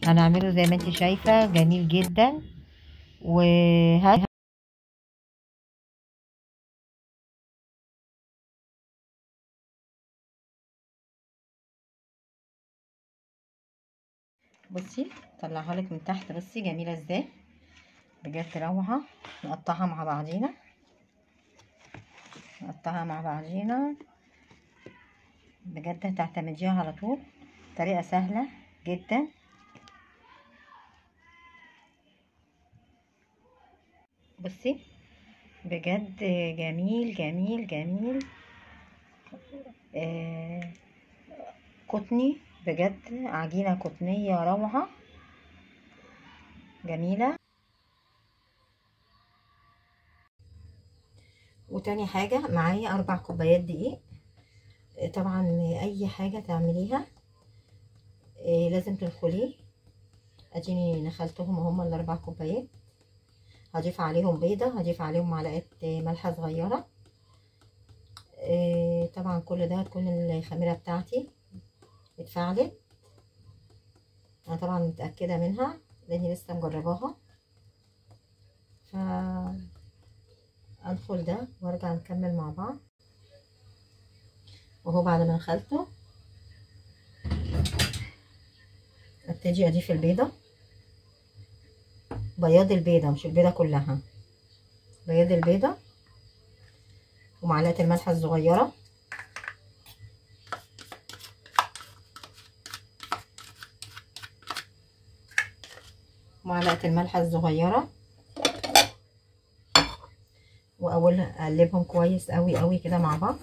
هنعمله زي ما انت شايفة جميل جدا. وهات بصي، طلعها لك من تحت. بصي جميلة ازاي، بجد روعة. نقطعها مع بعضينا، نقطعها مع بعضينا، بجد هتعتمديها على طول. طريقة سهلة جدا. بصي بجد جميل جميل جميل. آه قطني، بجد عجينة قطنية روعة جميلة. وتاني حاجة معايا 4 كوبايات دقيق. طبعا اي حاجة تعمليها لازم تدخليه. اديني نخلتهم هما ال4 كوبايات. هضيف عليهم بيضة، هضيف عليهم معلقة ملح صغيرة. طبعا كل ده هتكون الخميرة بتاعتي اتفعلت. انا طبعا متأكدة منها لاني لسه مجرباها. ف ادخل ده وارجع نكمل مع بعض. وهو بعد ما نخلته ابتدي اضيف البيضة، بياض البيضة مش البيضة كلها، بياض البيضة ومعلقة الملح الصغيرة. معلقة الملح الصغيرة، واول اقلبهم كويس قوي قوي كده مع بعض.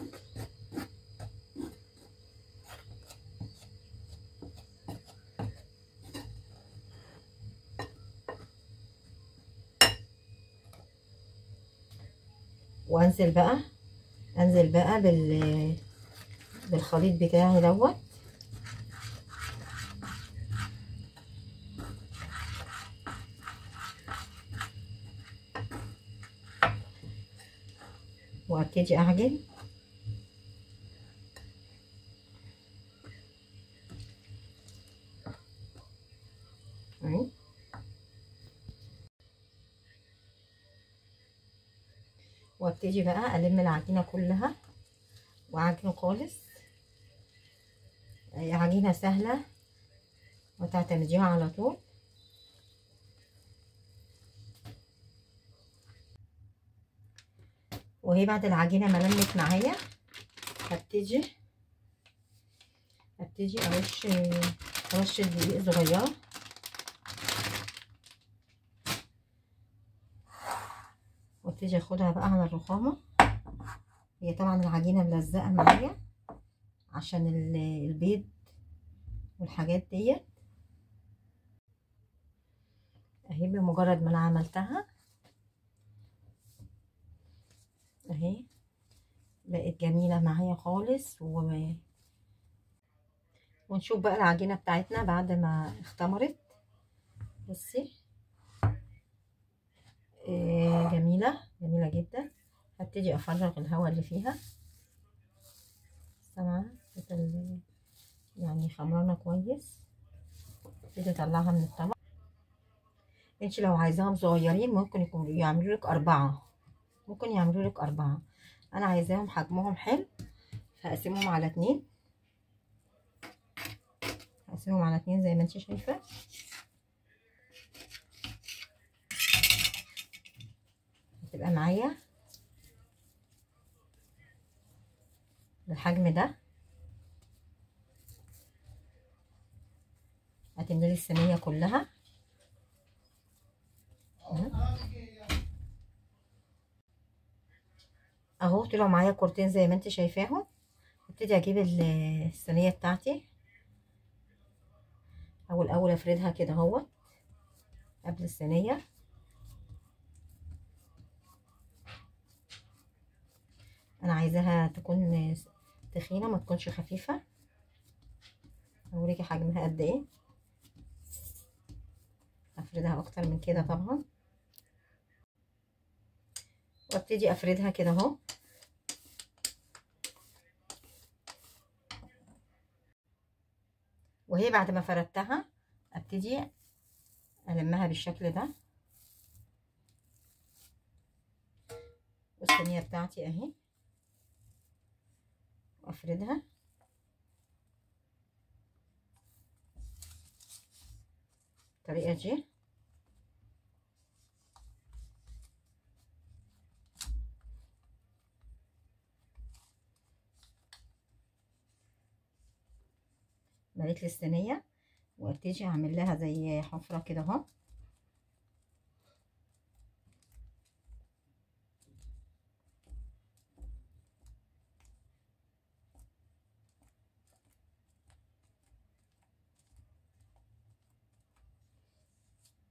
وانزل بقى بالخليط بتاعي دوت. وابتدي اعجن اهي. وابتدي بقى الم العجينه كلها واعجن خالص. عجينه سهله وتعتمديها على طول. وهي بعد العجينه ما لمت معايا هبتدي ارش الدقيق صغيره. وابتدي اخدها بقى على الرخامه. هي طبعا العجينه ملزقه معايا عشان البيض والحاجات ديت اهي. بمجرد ما انا عملتها اهي بقت جميله معايا خالص. ونشوف بقى العجينه بتاعتنا بعد ما اختمرت. بصي جميله جميله جدا. هبتدي افرغ الهواء اللي فيها. سامعه يعني خمرانه كويس. ابتدي اطلعها من الطبق. انت لو عايزاهم صغيرين ممكن يعملوا لك 4، ممكن يعملوا لك 4. انا عايزاهم حجمهم حلو فهقسمهم على 2. هقسمهم على 2 زي ما انت شايفه. هتبقى معايا بالحجم ده. هتملي الصينيه كلها اهو. طلعوا معايا كورتين زي ما انت شايفاهم. ابتدي اجيب الصينيه بتاعتي. اول افردها كده اهو قبل الصينيه. انا عايزاها تكون تخينه ما تكونش خفيفه. اوريكي حجمها قد ايه. افردها اكتر من كده طبعا. وابتدي افردها كده اهو. وهي بعد ما فردتها ابتدي المها بالشكل ده، والصينيه بتاعتي اهي، وافردها بالطريقه دي. مليت لي الصينيه، وابتدي اعمل لها زي حفره كده اهو.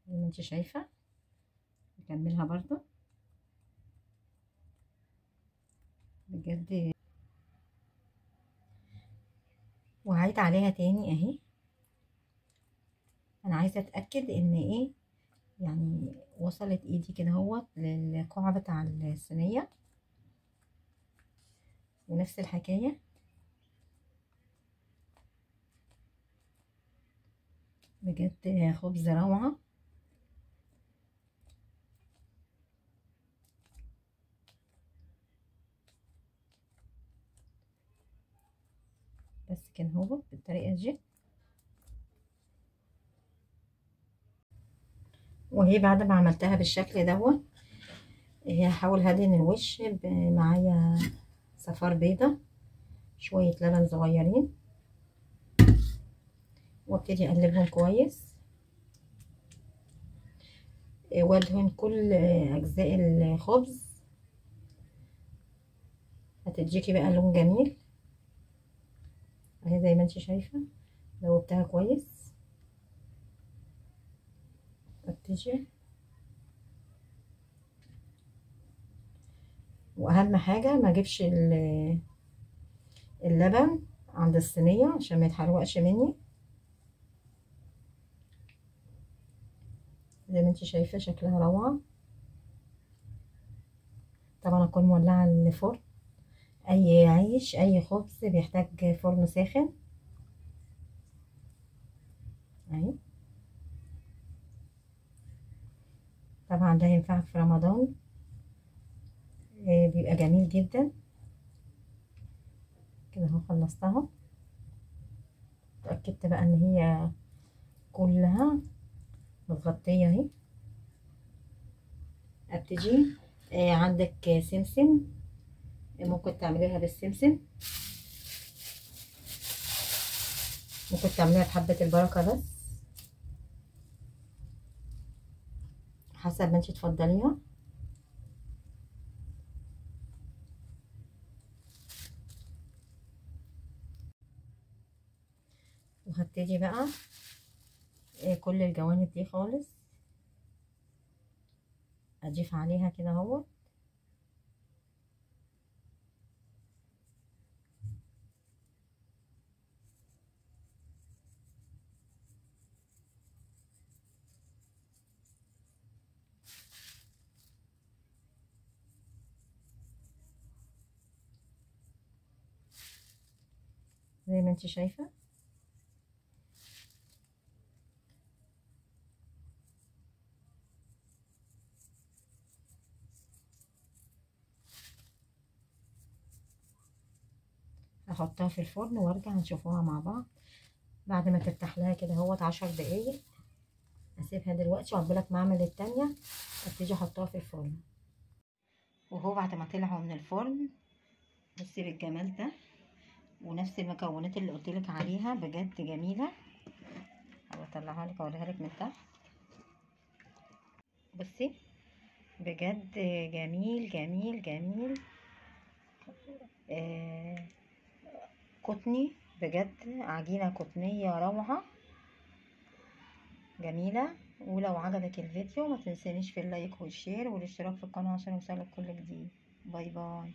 زي ما انت شايفه، نكملها برضو بجد. وهعيد عليها تاني اهي. انا عايزه اتاكد ان ايه يعني وصلت ايدي كده اهوت للقاع بتاع الصينيه. ونفس الحكايه، بجد خبز روعه. بس كده اهو بالطريقه دي. وهي بعد ما عملتها بالشكل دوت، هحاول هدهن الوش معايا صفار بيضه، شويه لبن صغيرين، وابتدي اقلبهم كويس. وادهن كل اجزاء الخبز، هتديكي بقى لون جميل اهي. زي ما انت شايفه دوبتها كويس. ابتدي، واهم حاجه ما اجيبش اللبن عند الصينيه عشان ما يتحرقش مني. زي ما انت شايفه شكلها روعه. طبعا اكون مولعه الفرن. اي عيش اي خبز بيحتاج فرن ساخن اهي. طبعا ده ينفع في رمضان، بيبقى جميل جدا. كده اهو خلصتها. اتاكدت بقى ان هي كلها متغطيه اهي. ابتدي عندك سمسم، ممكن تعمليها بالسمسم، ممكن تعمليها بحبة البركة بس، حسب ما انتي تفضليها. وهبتدي بقى كل الجوانب دي خالص اضيف عليها كده اهو. زي ما انتي شايفة. هحطها في الفرن وارجع نشوفوها مع بعض بعد ما تفتح لها كده اهوت 10 دقايق. اسيبها دلوقتي وعقبالك ما اعمل التانية ابتدي احطها في الفرن. وهو بعد ما طلعوا من الفرن، بصي بالجمال ده، ونفس المكونات اللي قلتلك عليها بجد جميلة. هطلعها لك اوريها لك من تحت. بصي بجد جميل جميل جميل. آه قطني بجد، عجينة قطنية روعة جميلة. ولو عجبك الفيديو ما تنسانيش في اللايك والشير والاشتراك في القناة عشان يوصلك كل جديد. باي باي.